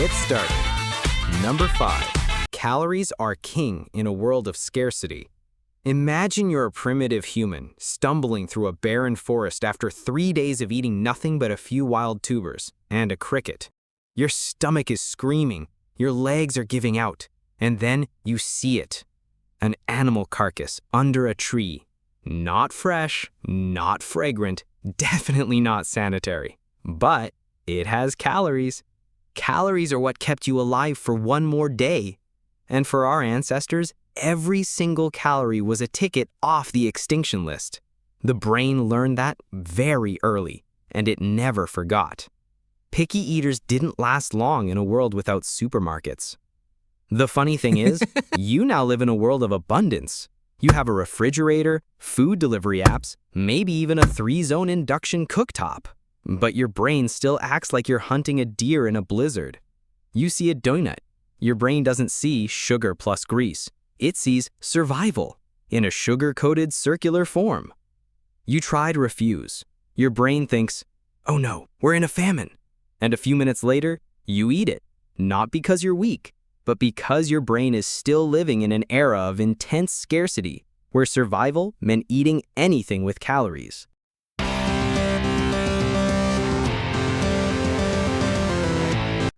get started. Number 5. Calories are king in a world of scarcity. Imagine you're a primitive human stumbling through a barren forest after 3 days of eating nothing but a few wild tubers and a cricket. Your stomach is screaming, your legs are giving out, and then you see it. An animal carcass under a tree. Not fresh, not fragrant, definitely not sanitary. But it has calories. Calories are what kept you alive for one more day. And for our ancestors, every single calorie was a ticket off the extinction list. The brain learned that very early, and it never forgot. Picky eaters didn't last long in a world without supermarkets. The funny thing is, you now live in a world of abundance. You have a refrigerator, food delivery apps, maybe even a 3-zone induction cooktop. But your brain still acts like you're hunting a deer in a blizzard. You see a donut. Your brain doesn't see sugar plus grease. It sees survival in a sugar-coated circular form. You try to refuse. Your brain thinks, oh no, we're in a famine. And a few minutes later, you eat it. Not because you're weak, but because your brain is still living in an era of intense scarcity, where survival meant eating anything with calories.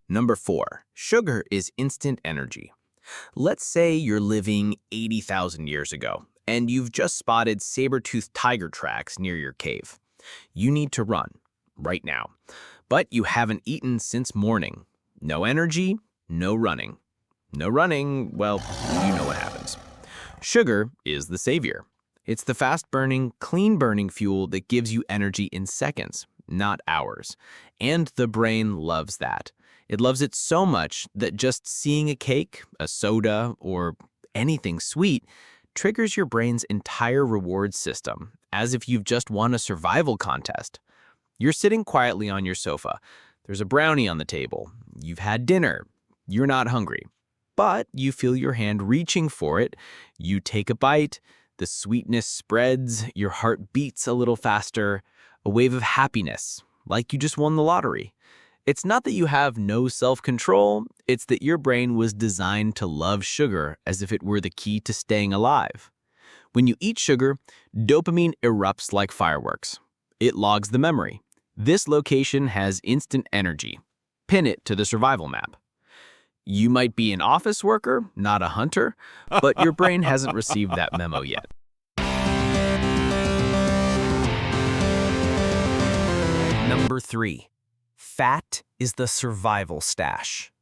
Number 4. Sugar is instant energy. Let's say you're living 80,000 years ago, and you've just spotted saber-toothed tiger tracks near your cave. You need to run, right now. But you haven't eaten since morning. No energy, no running. No running, well, you know what happens. Sugar is the savior. It's the fast-burning, clean-burning fuel that gives you energy in seconds, not hours. And the brain loves that. It loves it so much that just seeing a cake, a soda, or anything sweet triggers your brain's entire reward system, as if you've just won a survival contest. You're sitting quietly on your sofa. There's a brownie on the table. You've had dinner. You're not hungry. But you feel your hand reaching for it. You take a bite. The sweetness spreads. Your heart beats a little faster. A wave of happiness, like you just won the lottery. It's not that you have no self-control. It's that your brain was designed to love sugar as if it were the key to staying alive. When you eat sugar, dopamine erupts like fireworks. It logs the memory. This location has instant energy. Pin it to the survival map. You might be an office worker, not a hunter, but your brain hasn't received that memo yet. Number 3. Fat is the survival stash.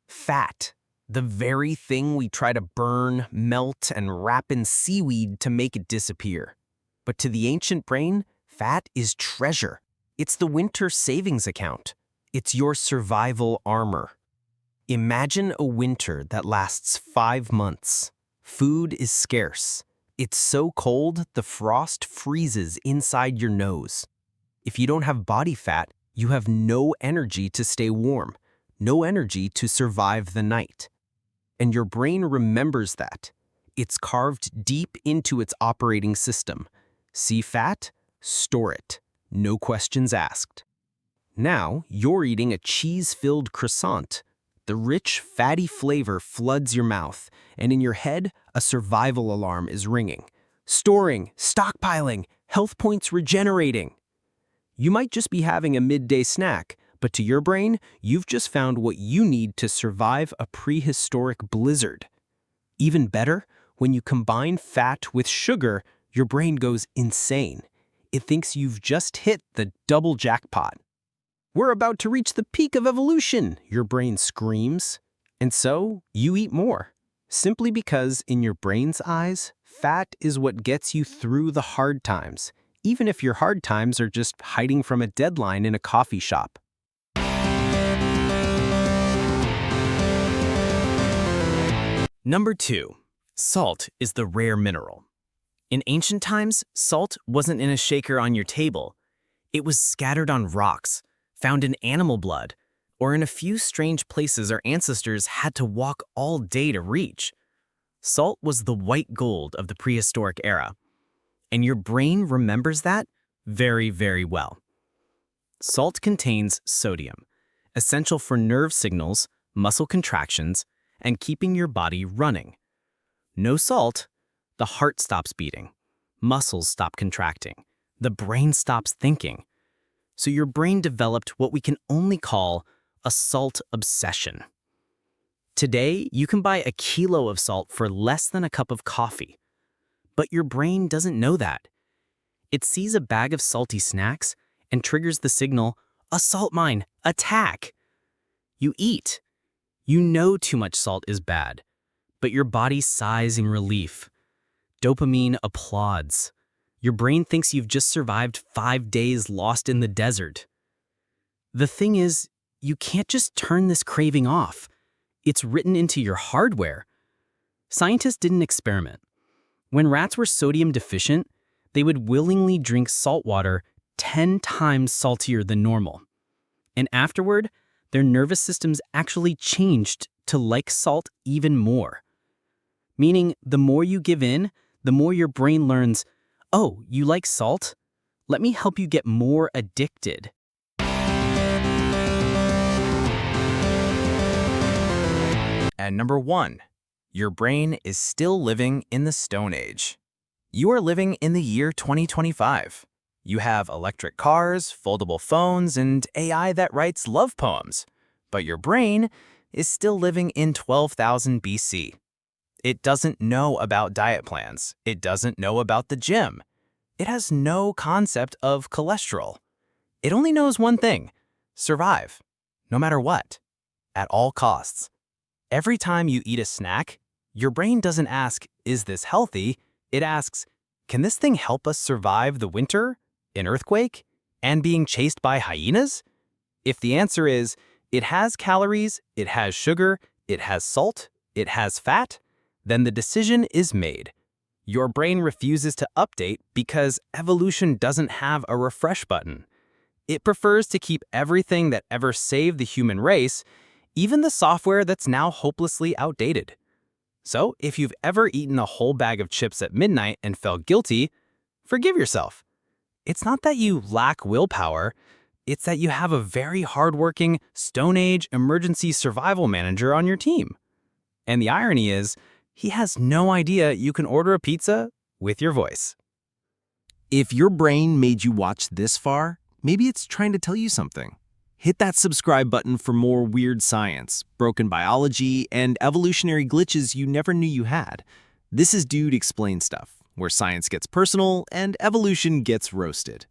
Fat, the very thing we try to burn, melt, and wrap in seaweed to make it disappear. But to the ancient brain, fat is treasure. It's the winter savings account. It's your survival armor. Imagine a winter that lasts 5 months. Food is scarce. It's so cold, the frost freezes inside your nose. If you don't have body fat, you have no energy to stay warm, no energy to survive the night. And your brain remembers that. It's carved deep into its operating system. See fat? Store it. No questions asked. Now, you're eating a cheese-filled croissant. The rich, fatty flavor floods your mouth, and in your head, a survival alarm is ringing. Storing, stockpiling, health points regenerating. You might just be having a midday snack, but to your brain, you've just found what you need to survive a prehistoric blizzard. Even better, when you combine fat with sugar, your brain goes insane. It thinks you've just hit the double jackpot. We're about to reach the peak of evolution, your brain screams. And so, you eat more. Simply because, in your brain's eyes, fat is what gets you through the hard times, even if your hard times are just hiding from a deadline in a coffee shop. Number 2. Salt is the rare mineral. In ancient times, salt wasn't in a shaker on your table. It was scattered on rocks, found in animal blood, or in a few strange places our ancestors had to walk all day to reach. Salt was the white gold of the prehistoric era. And your brain remembers that very, very well. Salt contains sodium, essential for nerve signals, muscle contractions, and keeping your body running. No salt, the heart stops beating, muscles stop contracting, the brain stops thinking. So your brain developed what we can only call a salt obsession. Today, you can buy a kilo of salt for less than a cup of coffee. But your brain doesn't know that. It sees a bag of salty snacks and triggers the signal, a salt mine, attack. You eat. You know too much salt is bad, but your body sighs in relief. Dopamine applauds. Your brain thinks you've just survived 5 days lost in the desert. The thing is, you can't just turn this craving off. It's written into your hardware. Scientists did an experiment. When rats were sodium deficient, they would willingly drink salt water 10 times saltier than normal. And afterward, their nervous systems actually changed to like salt even more. Meaning, the more you give in, the more your brain learns, oh, you like salt? Let me help you get more addicted. And number 1, your brain is still living in the Stone Age. You are living in the year 2025. You have electric cars, foldable phones, and AI that writes love poems. But your brain is still living in 12,000 BC. It doesn't know about diet plans. It doesn't know about the gym. It has no concept of cholesterol. It only knows one thing: survive, no matter what, at all costs. Every time you eat a snack, your brain doesn't ask, is this healthy? It asks, can this thing help us survive the winter, an earthquake, and being chased by hyenas? If the answer is, it has calories, it has sugar, it has salt, it has fat, then the decision is made. Your brain refuses to update because evolution doesn't have a refresh button. It prefers to keep everything that ever saved the human race, even the software that's now hopelessly outdated. So, if you've ever eaten a whole bag of chips at midnight and felt guilty, forgive yourself. It's not that you lack willpower, it's that you have a very hardworking, Stone Age emergency survival manager on your team. And the irony is, he has no idea you can order a pizza with your voice. If your brain made you watch this far, maybe it's trying to tell you something. Hit that subscribe button for more weird science, broken biology, and evolutionary glitches you never knew you had. This is Dude Explain Stuff, where science gets personal and evolution gets roasted.